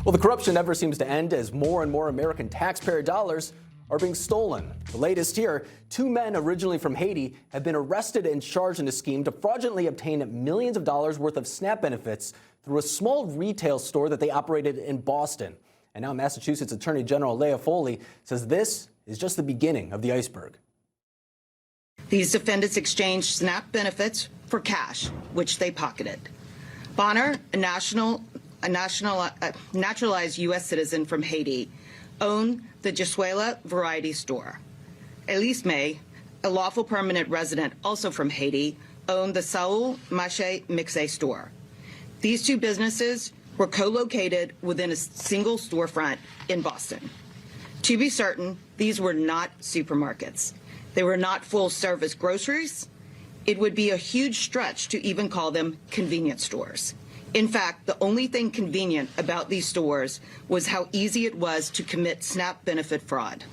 Well, the corruption never seems to end as more and more American taxpayer dollars are being stolen. The latest here, two men originally from Haiti have been arrested and charged in a scheme to fraudulently obtain millions of dollars worth of SNAP benefits through a small retail store that they operated in Boston. And now Massachusetts Attorney General Leah Foley says this is just the beginning of the iceberg. These defendants exchanged SNAP benefits for cash, which they pocketed. Bonner, a naturalized U.S. citizen from Haiti, owned the Jesuela Variety Store. Elise May, a lawful permanent resident also from Haiti, owned the Saul Mache Mixe store. These two businesses were co-located within a single storefront in Boston. To be certain, these were not supermarkets. They were not full-service groceries. It would be a huge stretch to even call them convenience stores. In fact, the only thing convenient about these stores was how easy it was to commit SNAP benefit fraud.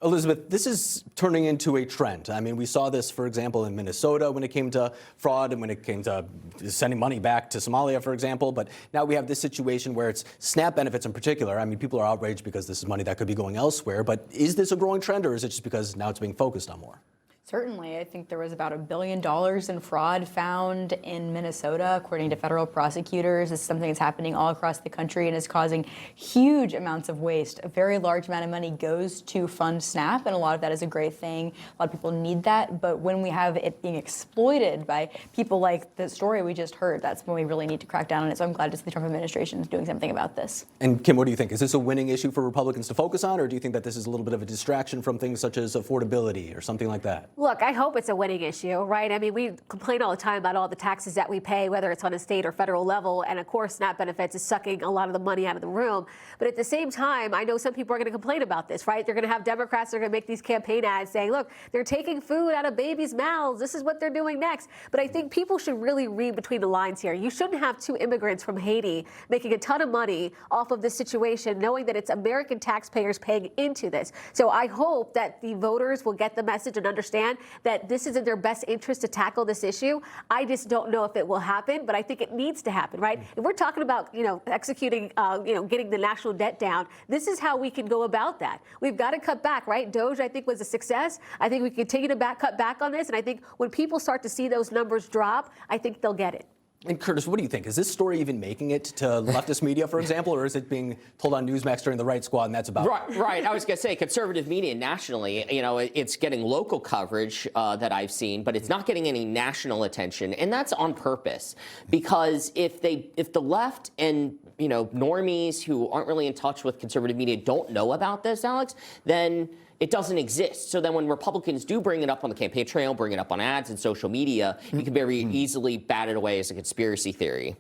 Elizabeth, this is turning into a trend. I mean, we saw this, for example, in Minnesota when it came to fraud and when it came to sending money back to Somalia, for example. But now we have this situation where it's SNAP benefits in particular. I mean, people are outraged because this is money that could be going elsewhere. But is this a growing trend, or is it just because now it's being focused on more? Certainly. I think there was about $1 billion in fraud found in Minnesota, according to federal prosecutors. This is something that's happening all across the country and is causing huge amounts of waste. A very large amount of money goes to fund SNAP, and a lot of that is a great thing. A lot of people need that. But when we have it being exploited by people like the story we just heard, that's when we really need to crack down on it. So I'm glad to see the Trump administration is doing something about this. And Kim, what do you think? Is this a winning issue for Republicans to focus on, or do you think that this is a little bit of a distraction from things such as affordability or something like that? Look, I hope it's a winning issue, right? I mean, we complain all the time about all the taxes that we pay, whether it's on a state or federal level. And of course, SNAP benefits is sucking a lot of the money out of the room. But at the same time, I know some people are going to complain about this, right? They're going to have Democrats that are going to make these campaign ads saying, look, they're taking food out of babies' mouths. This is what they're doing next. But I think people should really read between the lines here. You shouldn't have two immigrants from Haiti making a ton of money off of this situation, knowing that it's American taxpayers paying into this. So I hope that the voters will get the message and understand that this is in their best interest to tackle this issue. I just don't know if it will happen, but I think it needs to happen, right? If we're talking about, executing, getting the national debt down, this is how we can go about that. We've got to cut back, right? DOGE, I think, was a success. I think we continue to cut back on this, and I think when people start to see those numbers drop, I think they'll get it. And Curtis, what do you think? Is this story even making it to leftist media, for example, or is it being told on Newsmax during the Right Squad, and that's about it? Right. I was going to say conservative media nationally, it's getting local coverage that I've seen, but it's not getting any national attention, and that's on purpose. Because if the left and normies who aren't really in touch with conservative media don't know about this, Alex, then it doesn't exist. So then when Republicans do bring it up on the campaign trail, bring it up on ads and social media, you can very easily bat it away as a conspiracy theory.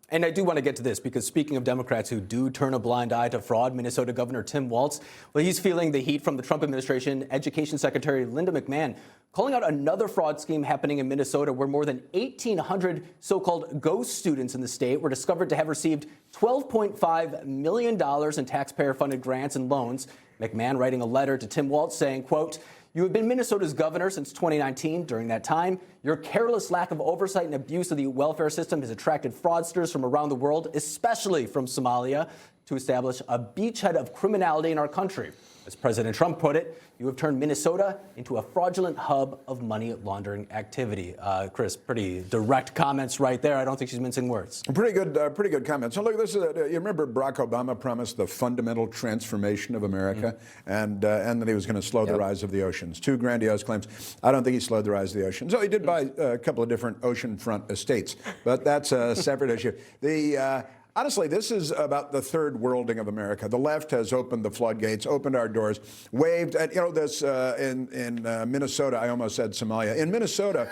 And I do want to get to this because speaking of Democrats who do turn a blind eye to fraud, Minnesota Governor Tim Walz, well, he's feeling the heat from the Trump administration. Education Secretary Linda McMahon calling out another fraud scheme happening in Minnesota where more than 1,800 so-called ghost students in the state were discovered to have received $12.5 million in taxpayer-funded grants and loans. McMahon writing a letter to Tim Walz saying, quote, "You have been Minnesota's governor since 2019. During that time, your careless lack of oversight and abuse of the welfare system has attracted fraudsters from around the world, especially from Somalia, to establish a beachhead of criminality in our country. As President Trump put it, you have turned Minnesota into a fraudulent hub of money laundering activity." Chris, pretty direct comments right there. I don't think she's mincing words. Pretty good comments. So look, this is you remember Barack Obama promised the fundamental transformation of America, and that he was going to slow the rise of the oceans. Two grandiose claims. I don't think he slowed the rise of the oceans. So he did buy a couple of different oceanfront estates, but that's a separate issue. Honestly, this is about the third worlding of America. The left has opened the floodgates, opened our doors, waved at, this in Minnesota. I almost said Somalia. In Minnesota,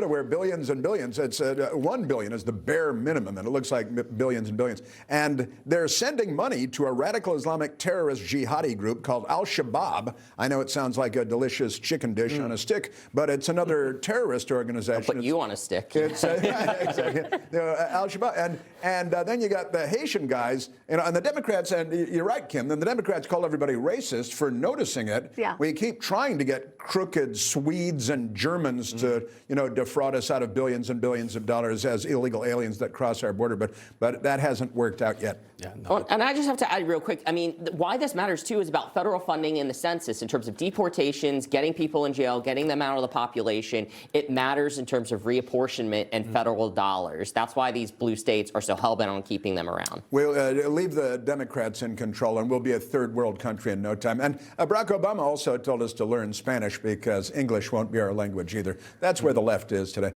where billions and billions, it's 1 billion is the bare minimum, and it looks like billions and billions. And they're sending money to a radical Islamic terrorist jihadi group called Al-Shabaab. I know it sounds like a delicious chicken dish on a stick, but it's another terrorist organization. I'll put you on a stick. It's exactly. Al-Shabaab. And then you got the Haitian guys, and the Democrats, and you're right, Kim, then the Democrats call everybody racist for noticing it. Yeah. We keep trying to get crooked Swedes and Germans to, defraud us out of billions and billions of dollars as illegal aliens that cross our border, but that hasn't worked out yet. Yeah, no. Well, and I just have to add real quick, I mean, why this matters too is about federal funding in the census in terms of deportations, getting people in jail, getting them out of the population. It matters in terms of reapportionment and federal dollars. That's why these blue states are so hell-bent on keeping them around. We'll leave the Democrats in control, and we'll be a third world country in no time. And Barack Obama also told us to learn Spanish because English won't be our language either. That's where the left is today.